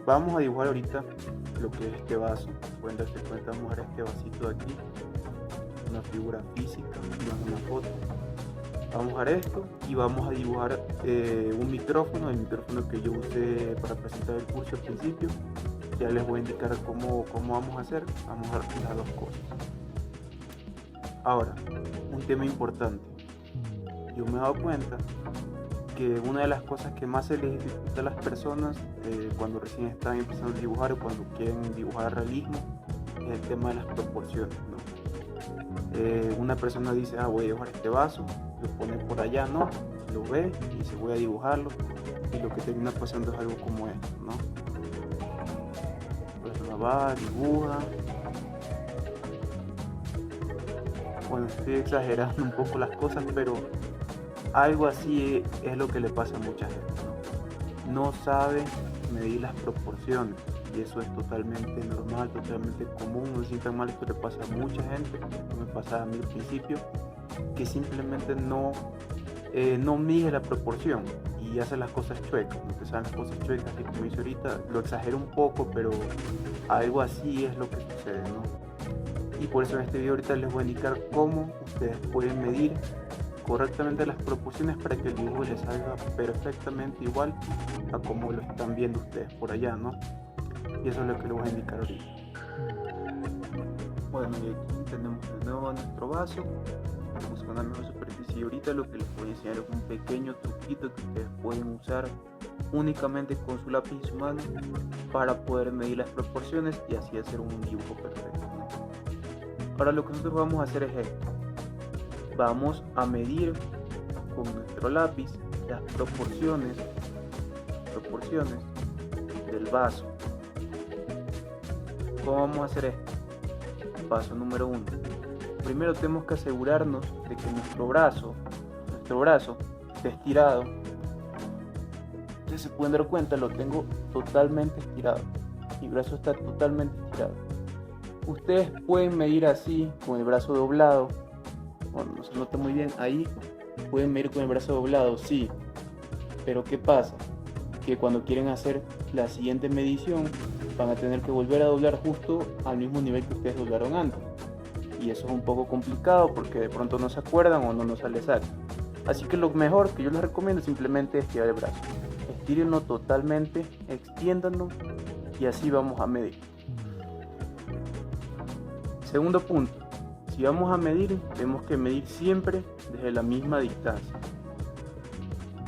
Vamos a dibujar ahorita lo que es este vaso. Pueden darse cuenta, vamos a ver este vasito de aquí, una figura física, no es una foto. Vamos a ver esto y vamos a dibujar un micrófono, el micrófono que yo usé para presentar el curso al principio. Ya les voy a indicar cómo vamos a hacer. Vamos a hacer las dos cosas. Ahora, un tema importante. Yo me he dado cuenta que una de las cosas que más se les dificulta a las personas cuando recién están empezando a dibujar o cuando quieren dibujar realismo es el tema de las proporciones, ¿no? Una persona dice, voy a dibujar este vaso, lo pone por allá, ¿no? Lo ve y dice, voy a dibujarlo, y lo que termina pasando es algo como esto, ¿no? La persona va, dibuja. Bueno, estoy exagerando un poco las cosas, pero algo así es lo que le pasa a mucha gente, ¿no? No sabe medir las proporciones y eso es totalmente normal, totalmente común. No se sientan mal, esto le pasa a mucha gente. Esto me pasaba a mí al principio, que simplemente no mide la proporción y hace las cosas chuecas, no te salen las cosas chuecas, así como hice ahorita. Lo exagero un poco, pero algo así es lo que sucede, ¿no? Y por eso en este video ahorita les voy a indicar cómo ustedes pueden medir correctamente las proporciones para que el dibujo les salga perfectamente igual a como lo están viendo ustedes por allá, ¿no? Y eso es lo que les voy a indicar ahorita. Bueno, y aquí tenemos de nuevo nuestro vaso. Vamos con una mejor superficie y ahorita lo que les voy a enseñar es un pequeño truquito que ustedes pueden usar únicamente con su lápiz y su mano para poder medir las proporciones y así hacer un dibujo perfecto, ¿no? Ahora lo que nosotros vamos a hacer es esto. Vamos a medir con nuestro lápiz las proporciones del vaso. ¿Cómo vamos a hacer esto? Paso número 1. Primero tenemos que asegurarnos de que nuestro brazo esté estirado. Ustedes se pueden dar cuenta, lo tengo totalmente estirado. Mi brazo está totalmente estirado. Ustedes pueden medir así, con el brazo doblado. Bueno, no se nota muy bien ahí. Pueden medir con el brazo doblado, sí. Pero ¿qué pasa? Que cuando quieren hacer la siguiente medición van a tener que volver a doblar justo al mismo nivel que ustedes doblaron antes. Y eso es un poco complicado porque de pronto no se acuerdan o no nos sale exacto. Así que lo mejor que yo les recomiendo es simplemente estirar el brazo. Estírenlo totalmente, extiéndanlo y así vamos a medir. Segundo punto. Si vamos a medir, tenemos que medir siempre desde la misma distancia.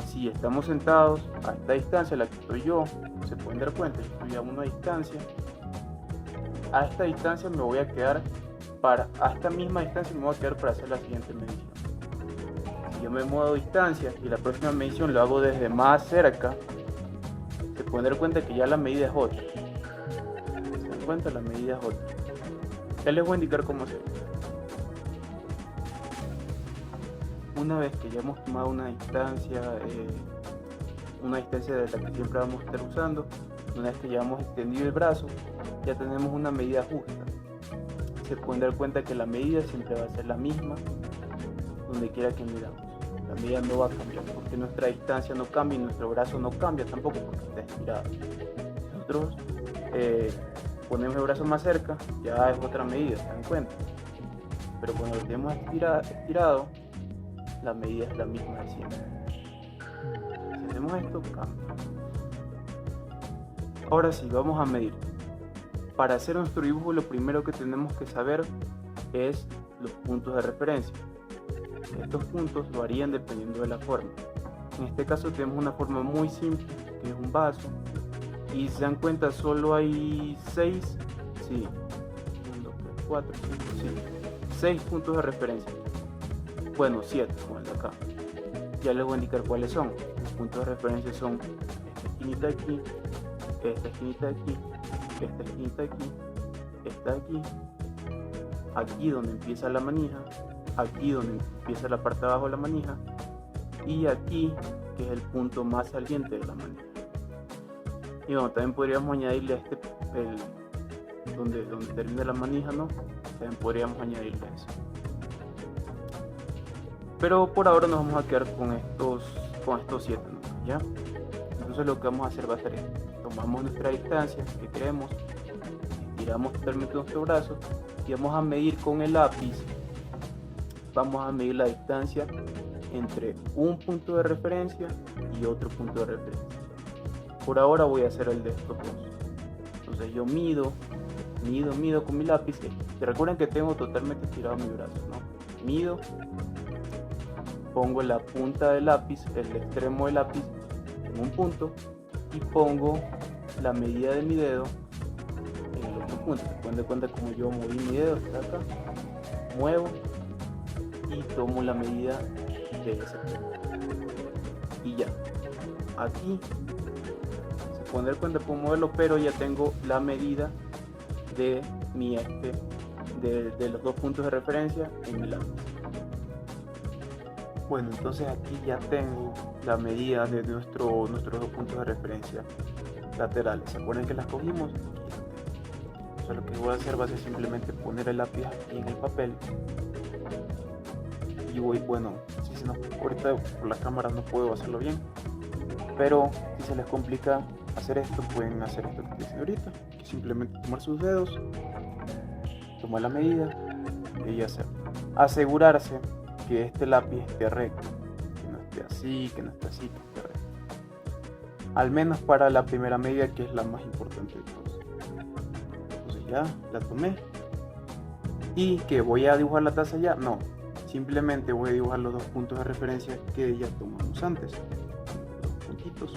Si estamos sentados a esta distancia a la que estoy yo, se pueden dar cuenta, yo estoy a una distancia. A esta distancia me voy a quedar a esta misma distancia me voy a quedar para hacer la siguiente medición. Si yo me muevo distancia y la próxima medición lo hago desde más cerca, se pueden dar cuenta que ya la medida es otra. ¿Se dan cuenta? La medida es otra. Ya les voy a indicar cómo hacerlo. Una vez que ya hemos tomado una distancia de la que siempre vamos a estar usando, una vez que ya hemos extendido el brazo, ya tenemos una medida justa. Se pueden dar cuenta que la medida siempre va a ser la misma donde quiera que miramos. La medida no va a cambiar porque nuestra distancia no cambia y nuestro brazo no cambia tampoco porque está estirado. Nosotros ponemos el brazo más cerca, ya es otra medida, ¿se dan cuenta? Pero cuando lo tenemos estirado, la medida es la misma de siempre. Si hacemos esto, cambia. Ahora sí, vamos a medir. Para hacer nuestro dibujo, lo primero que tenemos que saber es los puntos de referencia. Estos puntos varían dependiendo de la forma. En este caso tenemos una forma muy simple, que es un vaso. Y si se dan cuenta, solo hay 6, 6 puntos de referencia. Bueno, 7, como el de acá. Ya les voy a indicar cuáles son. Los puntos de referencia son esta esquinita aquí, esta esquinita aquí, esta esquinita aquí, esta aquí, aquí donde empieza la manija, aquí donde empieza la parte de abajo de la manija y aquí, que es el punto más saliente de la manija. Y bueno, también podríamos añadirle a donde termina la manija, ¿no? También podríamos añadirle eso. Pero por ahora nos vamos a quedar con estos 7, ¿no? ¿Ya? Entonces lo que vamos a hacer va a ser esto. tomamos nuestra distancia que queremos, estiramos totalmente nuestro brazo y vamos a medir con el lápiz, vamos a medir la distancia entre un punto de referencia y otro punto de referencia. Por ahora voy a hacer el de estos dos. Entonces yo mido con mi lápiz. Recuerden que tengo totalmente estirado mi brazo, ¿no? Mido, pongo la punta del lápiz, el extremo del lápiz en un punto y pongo la medida de mi dedo en el otro punto. Se pueden dar cuenta como yo moví mi dedo hasta acá, muevo y tomo la medida de ese punto. Y ya, aquí se pueden dar cuenta, puedo moverlo, pero ya tengo la medida de mi de los dos puntos de referencia en mi lápiz. Bueno, entonces aquí ya tengo la medida de nuestros dos puntos de referencia laterales. ¿Se acuerdan que las cogimos? Entonces lo que voy a hacer va a ser simplemente poner el lápiz aquí en el papel. Y voy, bueno, si se nos, ahorita por la cámara no puedo hacerlo bien, pero si se les complica hacer esto, pueden hacer esto que hice ahorita, que simplemente tomar sus dedos, tomar la medida y hacer. Asegurarse que este lápiz esté recto, que no esté así, que no esté así, que esté recto. Al menos para la primera medida, que es la más importante de todas. Entonces ya la tomé. ¿Y que voy a dibujar la taza ya? No, simplemente voy a dibujar los dos puntos de referencia que ya tomamos antes. Los puntitos.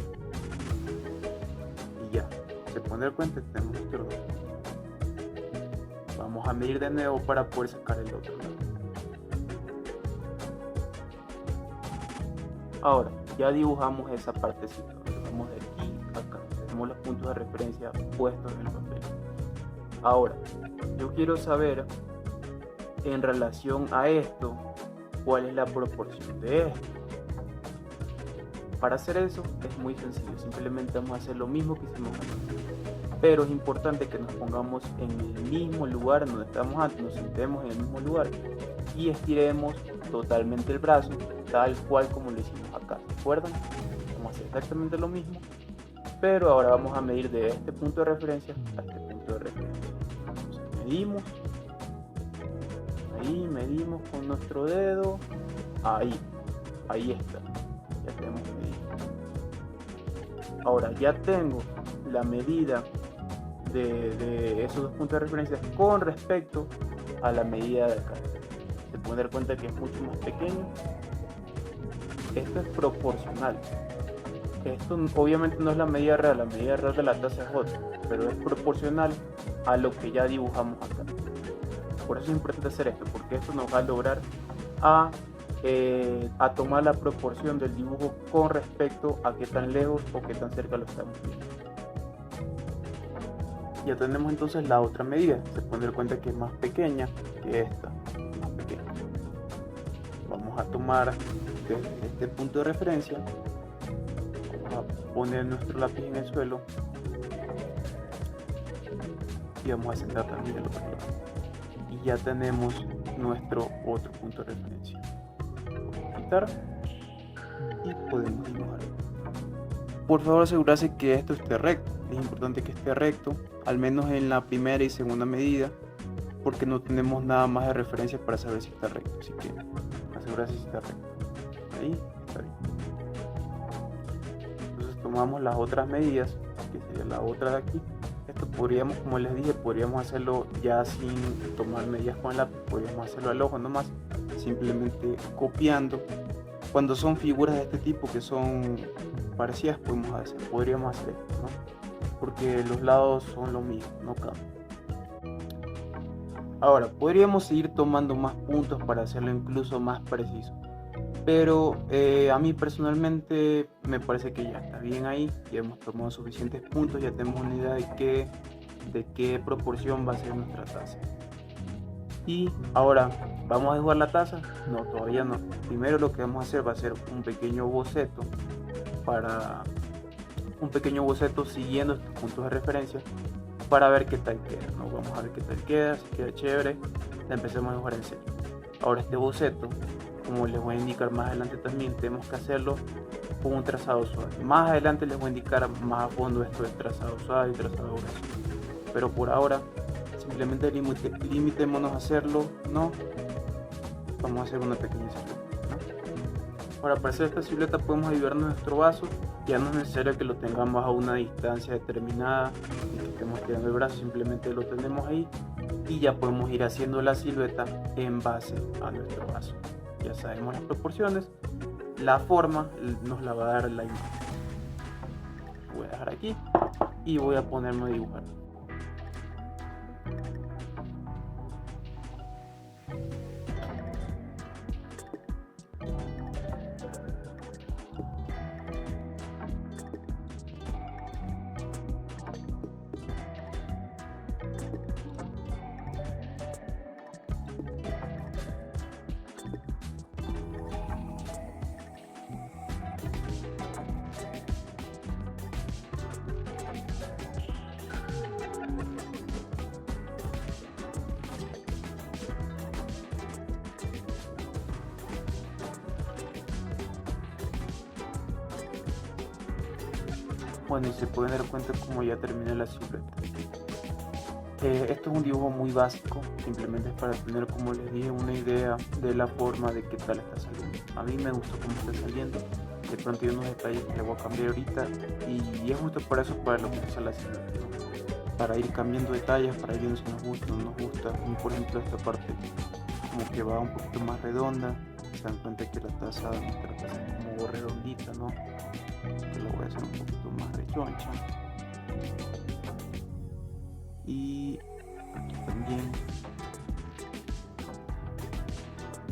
Y ya, se pueden dar cuenta, tenemos nuestro dos. Vamos a medir de nuevo para poder sacar el otro lado. Ahora, ya dibujamos esa partecita. Vamos de aquí a acá. Tenemos los puntos de referencia puestos en el papel. Ahora, yo quiero saber, en relación a esto, cuál es la proporción de esto. Para hacer eso es muy sencillo. Simplemente vamos a hacer lo mismo que hicimos antes. Pero es importante que nos pongamos en el mismo lugar donde estábamos antes, nos sentemos en el mismo lugar y estiremos totalmente el brazo, tal cual como lo hicimos acá. ¿Se acuerdan? Vamos a hacer exactamente lo mismo, pero ahora vamos a medir de este punto de referencia a este punto de referencia. Entonces medimos con nuestro dedo, ahí está, ya tenemos medido. Ahora ya tengo la medida de esos dos puntos de referencia con respecto a la medida de acá. Se pueden dar cuenta que es mucho más pequeño. Esto es proporcional. Esto obviamente no es la medida real de la taza es otra, pero es proporcional a lo que ya dibujamos acá. Por eso es importante hacer esto, porque esto nos va a lograr a tomar la proporción del dibujo con respecto a qué tan lejos o qué tan cerca lo estamos viendo. Ya tenemos entonces la otra medida. Se pueden dar cuenta que es más pequeña que esta, más pequeña. Vamos a tomar desde este punto de referencia, vamos a poner nuestro lápiz en el suelo y vamos a centrar también el otro lado. Y ya tenemos nuestro otro punto de referencia. Vamos a quitar y podemos dibujar. Por favor, asegurarse que esto esté recto. Es importante que esté recto, al menos en la primera y segunda medida, porque no tenemos nada más de referencia para saber si está recto. Así que asegurarse si está recto. Ahí está bien. Entonces tomamos las otras medidas, que sería la otra de aquí. Esto podríamos, como les dije, podríamos hacerlo ya sin tomar medidas con el lápiz, podríamos hacerlo al ojo nomás, simplemente cuando son figuras de este tipo que son parecidas, podríamos hacer esto, ¿no? Porque los lados son lo mismo, no cambian. Ahora, podríamos seguir tomando más puntos para hacerlo incluso más preciso, pero a mí personalmente me parece que ya está bien ahí. Ya hemos tomado suficientes puntos, ya tenemos una idea de qué proporción va a ser nuestra taza. Y ahora, ¿vamos a dibujar la taza? No, todavía no. Primero lo que vamos a hacer va a ser un pequeño boceto siguiendo estos puntos de referencia para ver qué tal queda, ¿no? Vamos a ver qué tal queda, si queda chévere, la empecemos a dibujar en serio. Ahora este boceto, como les voy a indicar más adelante también, tenemos que hacerlo con un trazado suave. Más adelante les voy a indicar más a fondo esto del trazado suave y trazado grueso, pero por ahora simplemente limitémonos a hacerlo, ¿no? Vamos a hacer una pequeña silueta, ¿no? Ahora, para hacer esta silueta podemos ayudarnos a nuestro vaso. Ya no es necesario que lo tengamos a una distancia determinada y que estemos tirando el brazo, simplemente lo tenemos ahí y ya podemos ir haciendo la silueta en base a nuestro vaso. Ya sabemos las proporciones, la forma nos la va a dar la imagen. Voy a dejar aquí y voy a ponerme a dibujar. Bueno, y se pueden dar cuenta como ya terminé la silueta. Esto es un dibujo muy básico, simplemente es para tener, como les dije, una idea de la forma de qué tal está saliendo. A mí me gustó cómo está saliendo, de pronto hay unos detalles que le voy a cambiar ahorita y es justo para eso, para lo que es la silueta, ¿no? Para ir cambiando detalles, para ir viendo si nos gusta o no nos gusta. Como por ejemplo esta parte como que va un poquito más redonda, se dan cuenta que nuestra taza es como redondita, ¿no? Que la voy a hacer un poquito más rechoncha. Y aquí también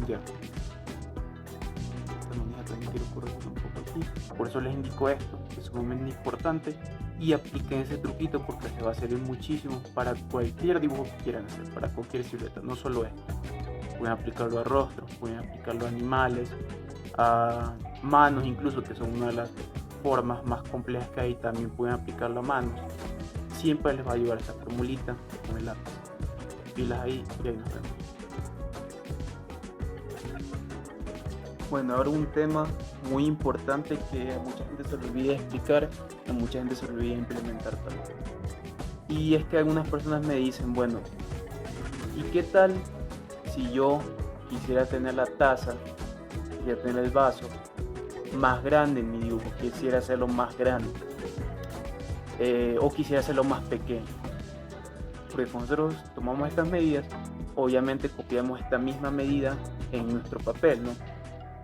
ya esta manija también quiero corregir un poco aquí, por eso les indico esto, que es sumamente importante, y apliquen ese truquito porque se va a servir muchísimo para cualquier dibujo que quieran hacer, para cualquier silueta, no solo esto. Pueden aplicarlo a rostros, pueden aplicarlo a animales, a manos incluso, que son una de las formas más complejas que hay, también pueden aplicarlo a manos. Siempre les va a ayudar esta formulita con el lápiz. Pilas ahí y ahí nos vemos. Bueno, ahora un tema muy importante que a mucha gente se le olvida explicar, a mucha gente se le olvida implementar también. Y es que algunas personas me dicen, bueno, ¿y qué tal si yo quisiera tener la taza, quisiera tener el vaso más grande en mi dibujo, quisiera hacerlo más grande? O quisiera hacerlo más pequeño? Porque cuando nosotros tomamos estas medidas, obviamente copiamos esta misma medida en nuestro papel, ¿no?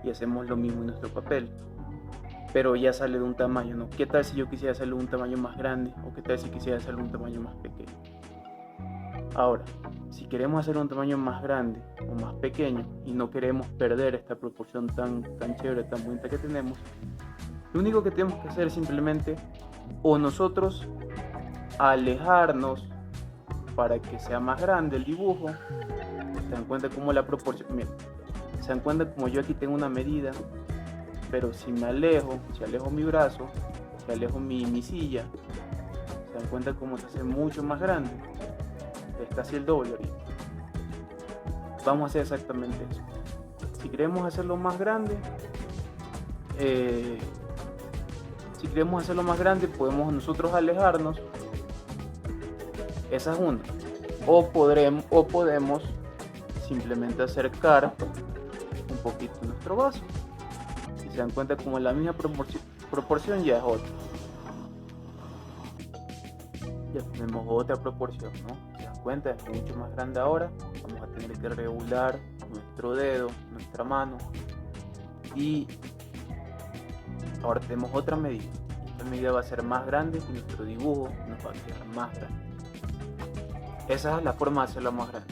Y hacemos lo mismo en nuestro papel, pero ya sale de un tamaño, ¿no? ¿Qué tal si yo quisiera hacerlo de un tamaño más grande? ¿O qué tal si quisiera hacerlo de un tamaño más pequeño? Ahora, si queremos hacer un tamaño más grande o más pequeño y no queremos perder esta proporción tan chévere, tan bonita que tenemos, lo único que tenemos que hacer es simplemente o nosotros alejarnos para que sea más grande el dibujo. Se dan cuenta como la proporción, miren, se dan cuenta como yo aquí tengo una medida, pero si me alejo, si alejo mi brazo, si alejo mi silla, se dan cuenta como se hace mucho más grande, es casi el doble ahorita. Vamos a hacer exactamente eso. Si queremos hacerlo más grande, podemos nosotros alejarnos. Esa es una. O podemos simplemente acercar un poquito nuestro vaso. Si se dan cuenta como la misma proporción ya es otra. Ya tenemos otra proporción, ¿no? Se dan cuenta, es mucho más grande ahora. Vamos a tener que regular nuestro dedo, nuestra mano. Y ahora tenemos otra medida. Esta medida va a ser más grande y nuestro dibujo nos va a quedar más grande. Esa es la forma de hacerlo más grande.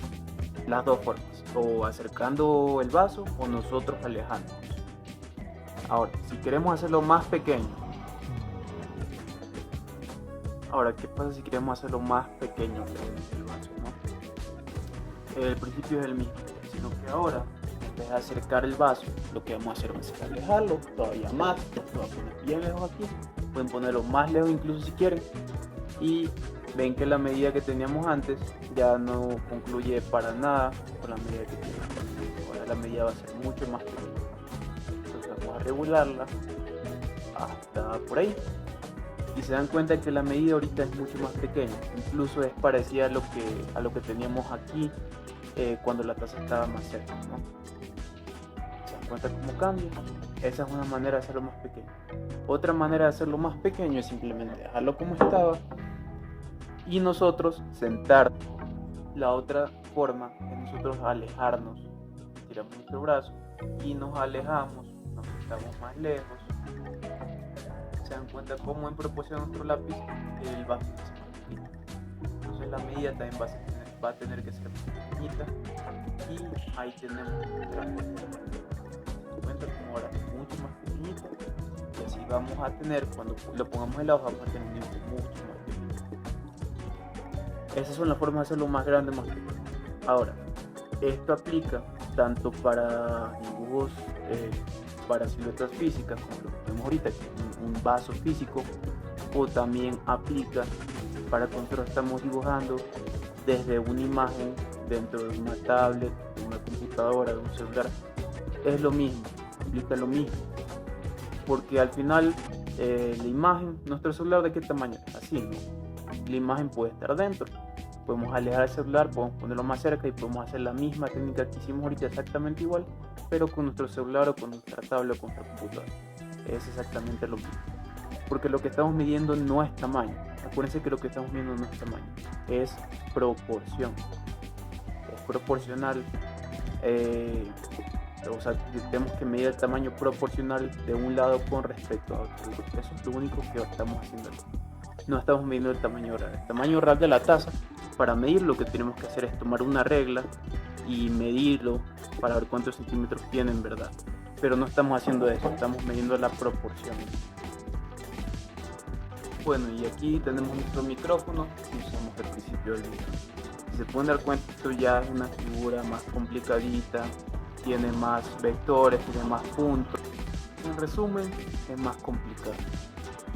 Las dos formas, o acercando el vaso o nosotros alejándonos. Ahora, si queremos hacerlo más pequeño, ahora, ¿qué pasa si queremos hacerlo más pequeño que el vaso, ¿no? El principio es el mismo, sino que ahora, en vez de acercar el vaso, lo que vamos a hacer va a ser alejarlo todavía más. Lo voy a poner bien lejos aquí, pueden ponerlo más lejos incluso si quieren. Y ven que la medida que teníamos antes ya no concluye para nada con la medida que teníamos antes. Ahora la medida va a ser mucho más pequeña. Entonces vamos a regularla hasta por ahí. Y se dan cuenta que la medida ahorita es mucho más pequeña, incluso es parecida a lo que teníamos aquí cuando la taza estaba más cerca, ¿no? Se dan cuenta cómo cambia. Esa es una manera de hacerlo más pequeño. Otra manera de hacerlo más pequeño es simplemente dejarlo como estaba y nosotros sentarnos. La otra forma es nosotros alejarnos, tiramos nuestro brazo y nos alejamos, nos estamos más lejos. Se dan cuenta cómo en proporción a nuestro lápiz el va a ser más pequeño. Entonces la medida también va a tener que ser más pequeñita y ahí tenemos nuestra medida. Se dan cuenta como ahora es mucho más pequeñita y así vamos a tener, cuando lo pongamos en la hoja, vamos a tener un dibujo mucho más pequeño. Esas son las formas de hacerlo más grande, más pequeño. Ahora, esto aplica tanto para dibujos, para siluetas físicas, como lo que vemos ahorita, que es un vaso físico, o también aplica para cuando nosotros estamos dibujando desde una imagen dentro de una tablet, de una computadora, de un celular. Es lo mismo, aplica lo mismo, porque al final la imagen, nuestro celular, ¿de qué tamaño es? Así, ¿no? La imagen puede estar dentro. Podemos alejar el celular, podemos ponerlo más cerca y podemos hacer la misma técnica que hicimos ahorita, exactamente igual, pero con nuestro celular o con nuestra tablet o con nuestra computadora. Es exactamente lo mismo, porque lo que estamos midiendo no es tamaño. Acuérdense que lo que estamos midiendo no es tamaño, es proporción. Es proporcional, o sea, tenemos que medir el tamaño proporcional de un lado con respecto a otro. Eso es lo único que estamos haciendo aquí. No estamos midiendo el tamaño real. El tamaño real de la taza, para medir, lo que tenemos que hacer es tomar una regla y medirlo para ver cuántos centímetros tiene en verdad. Pero no estamos haciendo eso, estamos midiendo la proporción. Bueno, y aquí tenemos nuestro micrófono que usamos al principio del video. Si se pueden dar cuenta, esto ya es una figura más complicadita, tiene más vectores, tiene más puntos. En resumen, es más complicado.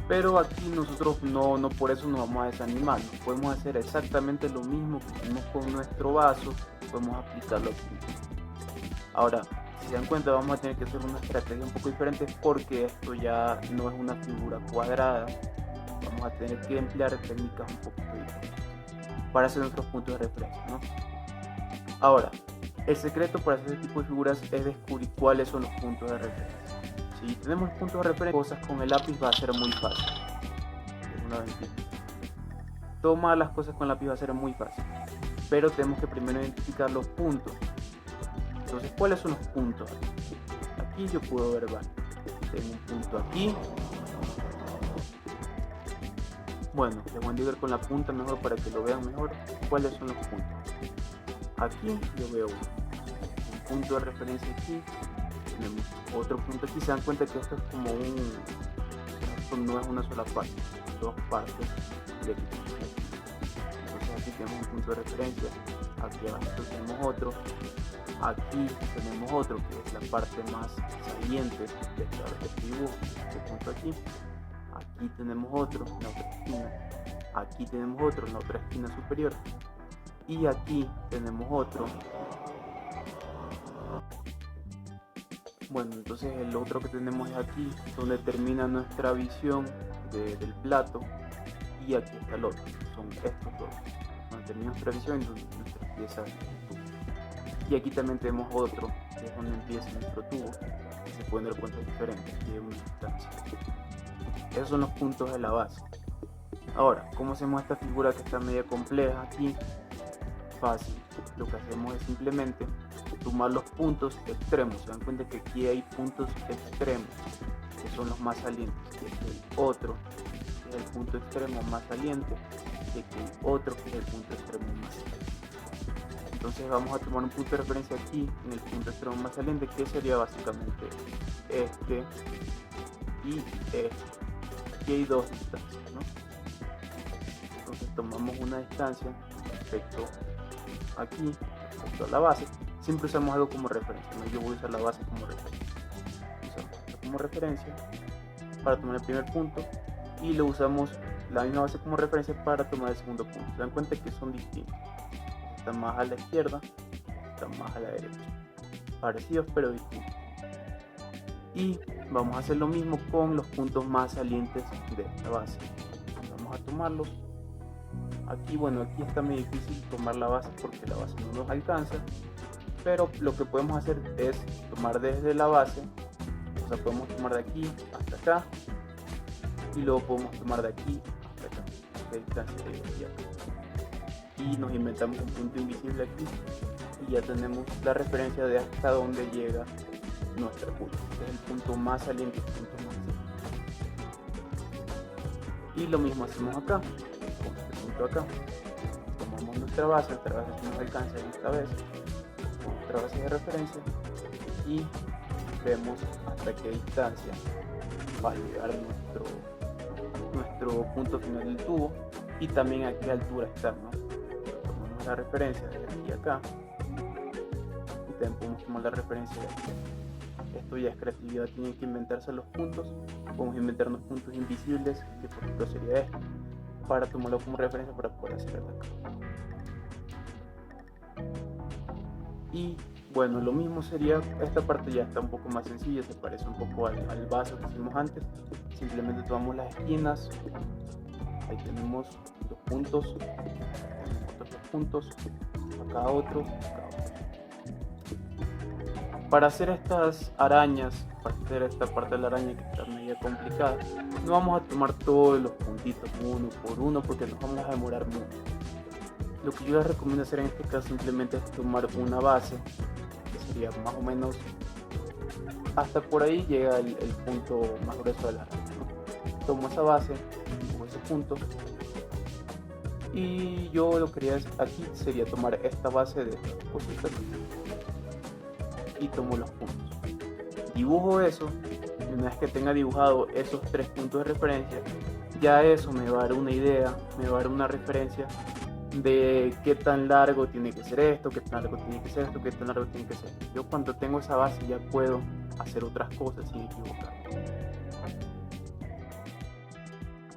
Pero aquí nosotros no por eso nos vamos a desanimar. Podemos hacer exactamente lo mismo que hicimos con nuestro vaso, podemos aplicarlo aquí. Ahora, si se dan cuenta, vamos a tener que hacer una estrategia un poco diferente porque esto ya no es una figura cuadrada. Vamos a tener que emplear técnicas un poquito diferentes para hacer nuestros puntos de referencia, ¿no? Ahora, el secreto para hacer este tipo de figuras es descubrir cuáles son los puntos de referencia. Si tenemos puntos de referencia, cosas con el lápiz va a ser muy fácil. Es una ventaja. Tomar las cosas con lápiz va a ser muy fácil, pero tenemos que primero identificar los puntos. Entonces, ¿cuáles son los puntos? Aquí yo puedo ver varios. Tengo un punto aquí. Bueno, les voy a indicar con la punta mejor para que lo vean mejor. ¿Cuáles son los puntos? Aquí yo veo un punto de referencia aquí. Tenemos otro punto aquí. Se dan cuenta que esto es como esto no es una sola parte, dos partes de aquí. Entonces aquí tenemos un punto de referencia, aquí abajo tenemos otro, aquí tenemos otro que es la parte más saliente de este dibujo, este punto aquí. Aquí tenemos otro en la otra esquina, aquí tenemos otro en la otra esquina superior y aquí tenemos otro. Bueno, entonces el otro que tenemos es aquí, donde termina nuestra visión del plato, y aquí está el otro, son estos dos, donde termina nuestra visión y donde nuestra pieza del tubo. Y aquí también tenemos otro, que es donde empieza nuestro tubo, y se pueden dar cuentas diferentes, aquí hay una distancia. Esos son los puntos de la base. Ahora, ¿cómo hacemos esta figura que está media compleja aquí? Fácil, lo que hacemos es simplemente sumar los puntos extremos. Se dan cuenta que aquí hay puntos extremos que son los más salientes, y aquí hay otro que es el punto extremo más saliente, y aquí hay otro que es el punto extremo más saliente. Entonces vamos a tomar un punto de referencia aquí en el punto extremo más saliente, que sería básicamente este y este. Aquí hay dos distancias, ¿no? Entonces tomamos una distancia respecto aquí, respecto a la base. Siempre usamos algo como referencia, ¿no? Yo voy a usar la base como referencia. Usamos esto como referencia para tomar el primer punto y lo usamos la misma base como referencia para tomar el segundo punto. Se dan cuenta que son distintos. Están más a la izquierda, están más a la derecha. Parecidos pero distintos. Y vamos a hacer lo mismo con los puntos más salientes de esta base. Vamos a tomarlos. Aquí, bueno, aquí está muy difícil tomar la base porque la base no nos alcanza, pero lo que podemos hacer es tomar desde la base, o sea, podemos tomar de aquí hasta acá y luego podemos tomar de aquí hasta acá, de distancia de aquí a acá. Y nos inventamos un punto invisible aquí y ya tenemos la referencia de hasta dónde llega nuestra curva. Este es el punto más saliente, el punto más saliente. Y lo mismo hacemos acá. Acá tomamos nuestra base si nos alcanza esta vez, nuestra base de referencia, y vemos hasta qué distancia va a llegar nuestro punto final del tubo y también a qué altura está, ¿no? Tomamos la referencia de aquí a acá y también podemos tomar la referencia de aquí. Esto ya es creatividad, tienen que inventarse los puntos. Podemos inventarnos puntos invisibles, que por ejemplo sería este, para tomarlo como referencia para poder hacer el acá. Y bueno, lo mismo sería, esta parte ya está un poco más sencilla, se parece un poco al vaso que hicimos antes. Simplemente tomamos las esquinas, ahí tenemos dos puntos, acá otro. Para hacer estas arañas, para hacer esta parte de la araña que está medio complicada, no vamos a tomar todos los puntitos uno por uno porque nos vamos a demorar mucho. Lo que yo les recomiendo hacer en este caso simplemente es tomar una base, que sería más o menos hasta por ahí llega el punto más grueso de la araña, ¿no? Tomo esa base o ese punto y yo lo que haría aquí sería tomar esta base de cositas y tomo los puntos. Dibujo eso y una vez que tenga dibujado esos 3 puntos de referencia, ya eso me va a dar una idea, me va a dar una referencia de qué tan largo tiene que ser esto, qué tan largo tiene que ser esto, qué tan largo tiene que ser. Yo cuando tengo esa base ya puedo hacer otras cosas sin equivocarme.